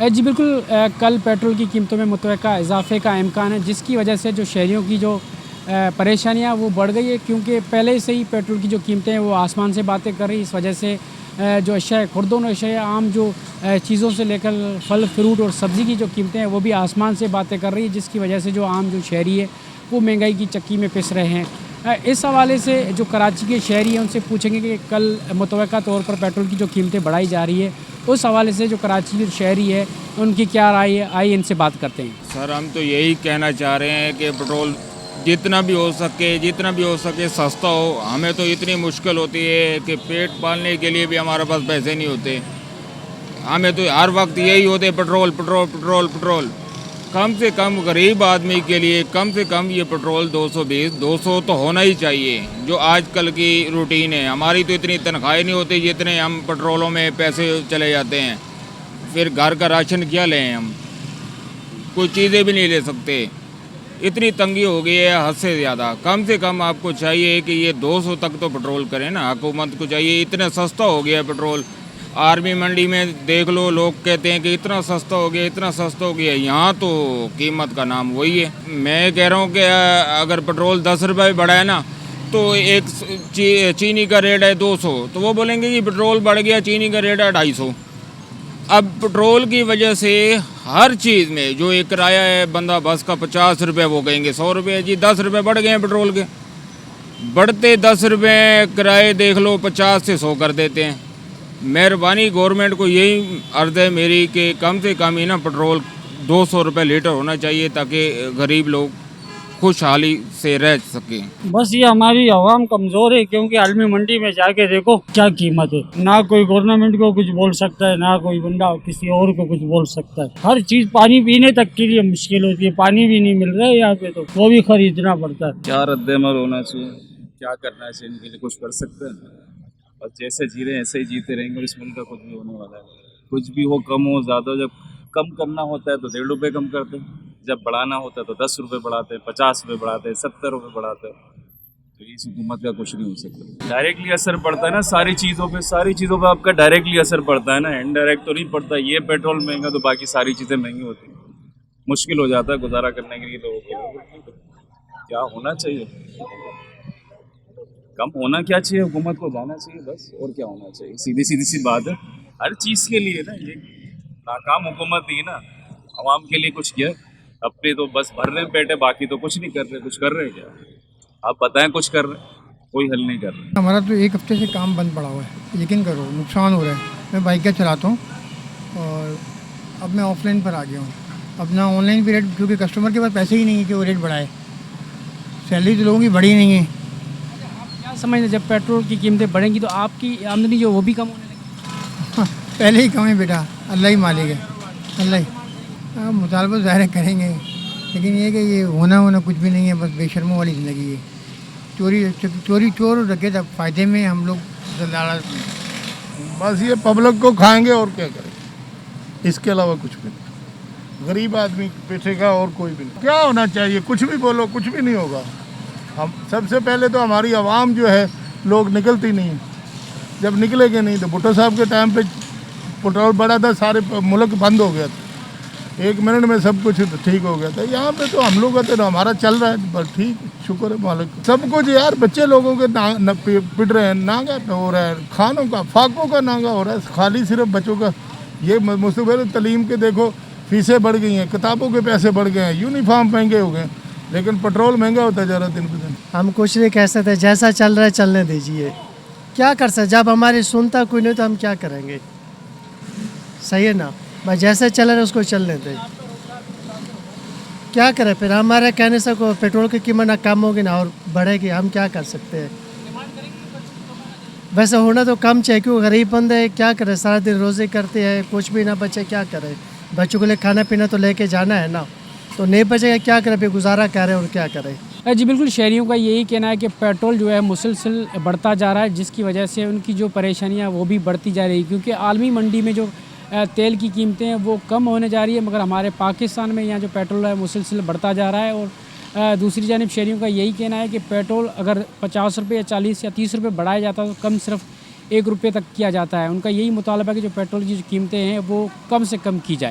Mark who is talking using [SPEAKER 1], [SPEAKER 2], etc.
[SPEAKER 1] जी बिल्कुल, कल पेट्रोल की कीमतों में मुतवक्का इजाफे का इम्कान है, जिसकी वजह से जो शहरियों की जो परेशानियाँ वो बढ़ गई है, क्योंकि पहले से ही पेट्रोल की जो कीमतें हैं वो आसमान से बातें कर रही। इस वजह से जो अशिया खुर्दोन अशिया आम जो चीज़ों से लेकर फल फ्रूट और सब्ज़ी की जो कीमतें हैं वो भी आसमान से बातें कर रही है, जिसकी वजह से जो आम जो शहरी है वो महंगाई की चक्की में पिस रहे हैं। इस हवाले से जो कराची के शहरी हैं उनसे पूछेंगे कि कल मुतवक्का तौर पर पेट्रोल की जो कीमतें बढ़ाई जा रही है, उस हवाले से जो कराची के शहरी है उनकी क्या राय है, आइए इनसे बात करते हैं।
[SPEAKER 2] सर हम तो यही कहना चाह रहे हैं कि पेट्रोल जितना भी हो सके सस्ता हो। हमें तो इतनी मुश्किल होती है कि पेट पालने के लिए भी हमारे पास पैसे नहीं होते। हमें तो हर वक्त यही होते पेट्रोल पेट्रोल पेट्रोल पेट्रोल। कम से कम गरीब आदमी के लिए कम से कम ये पेट्रोल 220 तो होना ही चाहिए। जो आजकल की रूटीन है, हमारी तो इतनी तनख्वाहें नहीं होती जितने हम पेट्रोलों में पैसे चले जाते हैं। फिर घर का राशन क्या लें हम, कोई चीज़ें भी नहीं ले सकते। इतनी तंगी हो गई है हद से ज़्यादा। कम से कम आपको चाहिए कि ये 200 तक तो पेट्रोल करें ना, हुकूमत को चाहिए। इतना सस्ता हो गया है पेट्रोल। आर्मी मंडी में देख लो, लोग कहते हैं कि इतना सस्ता हो गया, इतना सस्ता हो गया। यहाँ तो कीमत का नाम वही है। मैं कह रहा हूँ कि अगर पेट्रोल 10 रुपये बढ़ा है ना, तो एक चीनी का रेट है 200, तो वो बोलेंगे कि पेट्रोल बढ़ गया, चीनी का रेट है 250। अब पेट्रोल की वजह से हर चीज़ में जो एक किराया है बंदा बस का 50 रुपये, वो कहेंगे 100 रुपये। जी 10 रुपये बढ़ गए हैं पेट्रोल के। बढ़ते 10 रुपये किराए देख लो 50 से 100 कर देते हैं। मेहरबानी गवर्नमेंट को यही अर्ज़ है मेरी कि कम से कम ही ना पेट्रोल 200 रुपये लीटर होना चाहिए, ताकि गरीब लोग खुशहाली से रह सकें।
[SPEAKER 3] बस ये हमारी आवाम कमज़ोर है, क्योंकि आलमी मंडी में जाके देखो क्या कीमत है। ना कोई गवर्नमेंट को कुछ बोल सकता है, ना कोई बंदा किसी और को कुछ बोल सकता है। हर चीज़ पानी पीने तक के लिए मुश्किल होती है। पानी भी नहीं मिल रहा है यहाँ पे, तो वो भी खरीदना पड़ता है।
[SPEAKER 4] क्या रद्द-ए-अमल होना चाहिए, क्या करना चाहिए, इनके लिए कुछ कर सकते हैं? बस जैसे जी रहे हैं ऐसे ही जीते रहेंगे और इस मुल्क का कुछ भी होने वाला है। कुछ भी हो, कम हो ज़्यादा हो, जब कम करना होता है तो 1.5 रुपये कम करते हैं, जब बढ़ाना होता है तो 10 रुपये बढ़ाते हैं, 50 रुपये बढ़ाते हैं, 70 रुपये बढ़ाते हैं। तो इस हुकूमत का कुछ नहीं हो सकता। डायरेक्टली असर पड़ता है ना सारी चीज़ों पे आपका डायरेक्टली असर पड़ता है ना, इनडायरेक्ट तो नहीं पड़ता। ये पेट्रोल महंगा तो बाकी सारी चीज़ें महंगी होती हैं। मुश्किल हो जाता है गुजारा करने के लिए लोगों को। क्या होना चाहिए, कम होना क्या चाहिए, हुकूमत को जाना चाहिए बस, और क्या होना चाहिए। सीधी सी बात है। हर चीज़ के लिए ना ये नाकाम हुकूमत ही ना, आवाम के लिए कुछ किया अपने तो बस भर रहे हैं पेटे, बाकी तो कुछ नहीं कर रहे। कुछ कर रहे हैं क्या आप बताएं? कुछ कर रहे हैं? कोई हल नहीं कर रहे।
[SPEAKER 5] हमारा तो एक हफ्ते से काम बंद पड़ा हुआ है, यकीन करो नुकसान हो रहा है। मैं बाइक चलाता हूँ और अब मैं ऑफलाइन पर आ गया हूँ। अपना ऑनलाइन भी रेट, क्योंकि कस्टमर के पास पैसे ही नहीं है कि वो रेट बढ़ाए। सैलरी तो लोगों की बढ़ी नहीं है।
[SPEAKER 1] क्या समझते हैं, जब पेट्रोल की कीमतें बढ़ेंगी तो आपकी आमदनी जो वो भी कम होने लगेगी?
[SPEAKER 5] पहले ही कम है बेटा, अल्लाह ही मालिक है, अल्लाह ही। मुतालबा ज़ाहिर करेंगे, लेकिन ये कि ये होना कुछ भी नहीं है, बस बेशर्मों वाली ज़िंदगी है। चोरी चोर और डकैत अब फ़ायदे में हम लोग
[SPEAKER 6] बस ये पब्लिक को खाएंगे और क्या करेंगे, इसके अलावा कुछ भी नहीं। गरीब आदमी पिटेगा और कोई भी नहीं। क्या होना चाहिए, कुछ भी बोलो, कुछ भी नहीं होगा। हम सबसे पहले तो हमारी आवाम जो है, लोग निकलती नहीं। जब निकलेंगे नहीं तो भुट्टो साहब के टाइम पे पेट्रोल बढ़ा था, सारे मुल्क बंद हो गया था, 1 मिनट में सब कुछ ठीक हो गया था। यहाँ पे तो हम लोग का तो हमारा चल रहा है, बस ठीक, शुक्र है मालिक। सब कुछ यार, बच्चे लोगों के पिट रहे हैं, नांगा हो रहा है, खानों का फाकों का नांगा हो रहा है, खाली सिर्फ बच्चों का। ये मुस्तक़बिल तलीम के देखो, फीसें बढ़ गई हैं, किताबों के पैसे बढ़ गए हैं, यूनिफॉर्म महंगे हो गए, लेकिन पेट्रोल महंगा होता जा रहा है दिन ब दिन।
[SPEAKER 7] हम कुछ नहीं कह सकते, जैसा चल रहा है चलने दीजिए। क्या कर सकते, जब हमारी सुनता कोई नहीं तो हम क्या करेंगे? सही है ना, बस जैसे चल रहा है उसको चलने दें। क्या करें फिर, हमारे कहने से को पेट्रोल की कीमत ना कम होगी ना और बढ़ेगी, हम क्या कर सकते हैं? वैसे होना तो कम चाहिए, क्यों गरीब बंदे क्या करें, सारा दिन रोज़ी करते हैं, कुछ भी ना बचे क्या करें? बच्चों के लिए खाना पीना तो लेके जाना है ना, तो नहीं बचेगा क्या करें? फिर गुजारा करें और क्या करें?
[SPEAKER 1] जी बिल्कुल, शहरियों का यही कहना है कि पेट्रोल जो है मुसलसल बढ़ता जा रहा है, जिसकी वजह से उनकी जो परेशानियां वो भी बढ़ती जा रही है, क्योंकि आलमी मंडी में जो तेल की कीमतें हैं वो कम होने जा रही है, मगर हमारे पाकिस्तान में यहाँ जो पेट्रोल है मुसलसल बढ़ता जा रहा है। और दूसरी जानिब शहरियों का यही कहना है कि पेट्रोल अगर 50 रुपये या 40 या 30 रुपये बढ़ाया जाता है तो कम सिर्फ 1 रुपये तक किया जाता है। उनका यही मुतालबा है कि जो पेट्रोल की जो कीमतें हैं वो कम से कम की जाए।